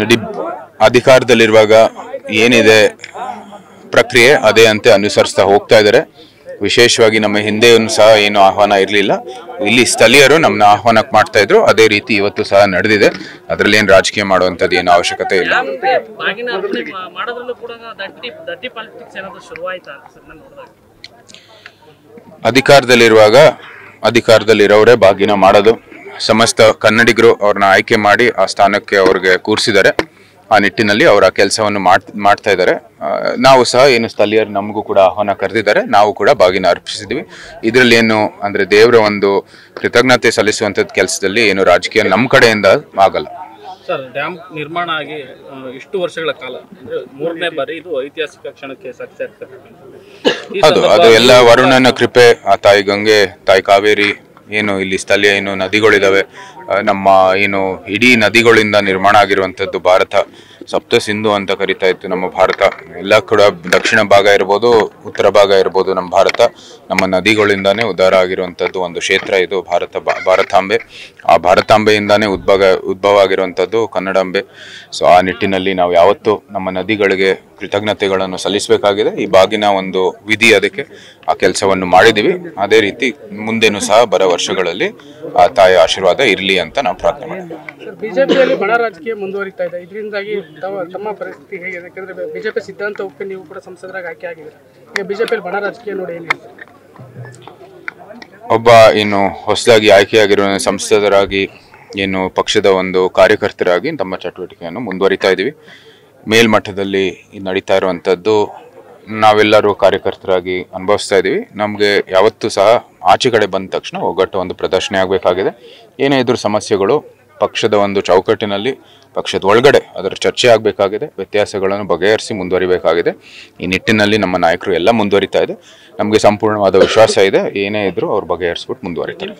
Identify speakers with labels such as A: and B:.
A: ನಡಿ ಅಧಿಕಾರದಲ್ಲಿರುವಾಗ ಏನಿದೆ ಪ್ರಕ್ರಿಯೆ ಅದೇ ಅಂತೆ ಅನುಸರಿಸ್ತಾ ಹೋಗ್ತಾ ಇದ್ದಾರೆ. ವಿಶೇಷವಾಗಿ ನಮ್ಮ ಹಿಂದೆಯೂ ಸಹ ಏನು ಆಹ್ವಾನ ಇರಲಿಲ್ಲ, ಇಲ್ಲಿ ಸ್ಥಳೀಯರು ನಮ್ಮನ್ನ ಆಹ್ವಾನಕ್ಕೆ ಮಾಡ್ತಾ ಇದ್ರು. ಅದೇ ರೀತಿ ಇವತ್ತು ಸಹ ನಡೆದಿದೆ. ಅದರಲ್ಲಿ ಏನು ರಾಜಕೀಯ ಮಾಡುವಂಥದ್ದು ಏನು ಅವಶ್ಯಕತೆ ಇಲ್ಲ. ಅಧಿಕಾರದಲ್ಲಿರುವಾಗ ಅಧಿಕಾರದಲ್ಲಿರೋರೇ ಬಾಗಿನ ಮಾಡೋದು. ಸಮಸ್ತ ಕನ್ನಡಿಗರು ಅವ್ರನ್ನ ಆಯ್ಕೆ ಮಾಡಿ ಆ ಸ್ಥಾನಕ್ಕೆ ಅವ್ರಿಗೆ ಕೂರಿಸಿದ್ದಾರೆ. ಆ ನಿಟ್ಟಿನಲ್ಲಿ ಅವರ ಕೆಲಸವನ್ನು ಮಾಡ್ತಾ ಇದ್ದಾರೆ. ನಾವು ಸಹ ಏನು ಸ್ಥಳೀಯರು ನಮಗೂ ಕೂಡ ಆಹ್ವಾನ ಕರೆದಿದ್ದಾರೆ, ನಾವು ಕೂಡ ಬಾಗಿನ ಅರ್ಪಿಸಿದ್ವಿ. ಇದರಲ್ಲಿ ಏನು ಅಂದರೆ ದೇವರ ಒಂದು ಕೃತಜ್ಞತೆ ಸಲ್ಲಿಸುವಂಥದ್ದು ಕೆಲಸದಲ್ಲಿ ಏನು ರಾಜಕೀಯ ನಮ್ಮ ಕಡೆಯಿಂದ ಆಗಲ್ಲ.
B: ಸರ್, ಡ್ಯಾಮ್ ನಿರ್ಮಾಣ ಆಗಿ ಇಷ್ಟು ವರ್ಷಗಳ ಕಾಲ ಅಂದರೆ 3ನೇ ಬಾರಿ ಇದು ಐತಿಹಾಸಿಕ ಕ್ಷಣಕ್ಕೆ ಸಾಕ್ಷಿ ಆಗ್ತದೆ.
A: ಅದು ಎಲ್ಲ ವರುಣನ ಕೃಪೆ, ಆ ತಾಯಿ ಗಂಗೆ, ತಾಯಿ ಕಾವೇರಿ, ಏನು ಇಲ್ಲಿ ಸ್ಥಳೀಯ ಏನು ನದಿಗಳಿದಾವೆ, ನಮ್ಮ ಏನು ಇಡೀ ನದಿಗಳಿಂದ ನಿರ್ಮಾಣ ಆಗಿರುವಂಥದ್ದು ಭಾರತ ಸಪ್ತ ಸಿಂಧು ಅಂತ ಕರಿತಾ ಇತ್ತು ನಮ್ಮ ಭಾರತ. ಎಲ್ಲ ಕೂಡ ದಕ್ಷಿಣ ಭಾಗ ಇರ್ಬೋದು, ಉತ್ತರ ಭಾಗ ಇರ್ಬೋದು, ನಮ್ಮ ಭಾರತ ನಮ್ಮ ನದಿಗಳಿಂದಾನೇ ಉದ್ಧಾರ ಆಗಿರುವಂಥದ್ದು ಒಂದು ಕ್ಷೇತ್ರ ಇದು ಭಾರತಾಂಬೆ. ಆ ಭಾರತಾಂಬೆಯಿಂದಾನೇ ಉದ್ಭವ ಆಗಿರುವಂಥದ್ದು ಕನ್ನಡಾಂಬೆ. ಸೊ ಆ ನಿಟ್ಟಿನಲ್ಲಿ ನಾವು ಯಾವತ್ತೂ ನಮ್ಮ ನದಿಗಳಿಗೆ ಕೃತಜ್ಞತೆಗಳನ್ನು ಸಲ್ಲಿಸಬೇಕಾಗಿದೆ. ಈ ಬಾಗಿನ ಒಂದು ವಿಧಿ, ಅದಕ್ಕೆ ಆ ಕೆಲಸವನ್ನು ಮಾಡಿದ್ದೀವಿ. ಅದೇ ರೀತಿ ಮುಂದೇನು ಸಹ ಬರೋ ವರ್ಷಗಳಲ್ಲಿ ಆ ತಾಯಿಯ ಆಶೀರ್ವಾದ ಇರಲಿ ಅಂತ ನಾವು ಪ್ರಾರ್ಥನೆ ಮಾಡ್ತೀವಿ.
C: ಬಿಜೆಪಿಯಲ್ಲಿ ಬಣ ರಾಜಕೀಯ ಮುಂದುವರಿತಾ ಇದೆ. ಇದರಿಂದಾಗಿ ತಮ್ಮ ಪರಿಸ್ಥಿತಿ ಹೇಗಿದೆ? ಯಾಕಂದ್ರೆ ಬಿಜೆಪಿ ಸಿದ್ಧಾಂತ ಒಪ್ಪಿ ನೀವು ಕೂಡ ಸಂಸದರಾಗಿ ಆಯ್ಕೆ ಆಗಿದ್ದೀರಾ. ಈಗ ಬಿಜೆಪಿಯಲ್ಲಿ ಬಣ ರಾಜಕೀಯ ನೋಡಿ ಏನಿದೆ?
A: ಒಬ್ಬ ಏನು ಹೊಸದಾಗಿ ಆಯ್ಕೆಯಾಗಿರೋ ಸಂಸದರಾಗಿ ಏನು ಪಕ್ಷದ ಒಂದು ಕಾರ್ಯಕರ್ತರಾಗಿ ತಮ್ಮ ಚಟುವಟಿಕೆಯನ್ನು ಮುಂದುವರಿತಾ ಇದ್ದೀವಿ. ಮೇಲ್ಮಟ್ಟದಲ್ಲಿ ನಡೀತಾ ಇರುವಂಥದ್ದು ನಾವೆಲ್ಲರೂ ಕಾರ್ಯಕರ್ತರಾಗಿ ಅನುಭವಿಸ್ತಾ ಇದ್ದೀವಿ. ನಮಗೆ ಯಾವತ್ತೂ ಸಹ ಆಚೆ ಕಡೆ ಬಂದ ತಕ್ಷಣ ಒಗ್ಗಟ್ಟು ಒಂದು ಪ್ರದರ್ಶನ ಆಗಬೇಕಾಗಿದೆ. ಏನೇ ಇದ್ರೂ ಸಮಸ್ಯೆಗಳು ಪಕ್ಷದ ಒಂದು ಚೌಕಟ್ಟಿನಲ್ಲಿ, ಪಕ್ಷದ ಒಳಗಡೆ ಅದರ ಚರ್ಚೆ ಆಗಬೇಕಾಗಿದೆ. ವ್ಯತ್ಯಾಸಗಳನ್ನು ಬಗೆಹರಿಸಿ ಮುಂದುವರಿಬೇಕಾಗಿದೆ. ಈ ನಿಟ್ಟಿನಲ್ಲಿ ನಮ್ಮ ನಾಯಕರು ಎಲ್ಲ ಮುಂದುವರಿತಾ ಇದೆ. ನಮಗೆ ಸಂಪೂರ್ಣವಾದ ವಿಶ್ವಾಸ ಇದೆ, ಏನೇ ಇದ್ರೂ ಅವ್ರು ಬಗೆಹರಿಸ್ಬಿಟ್ಟು ಮುಂದುವರಿತಾರೆ.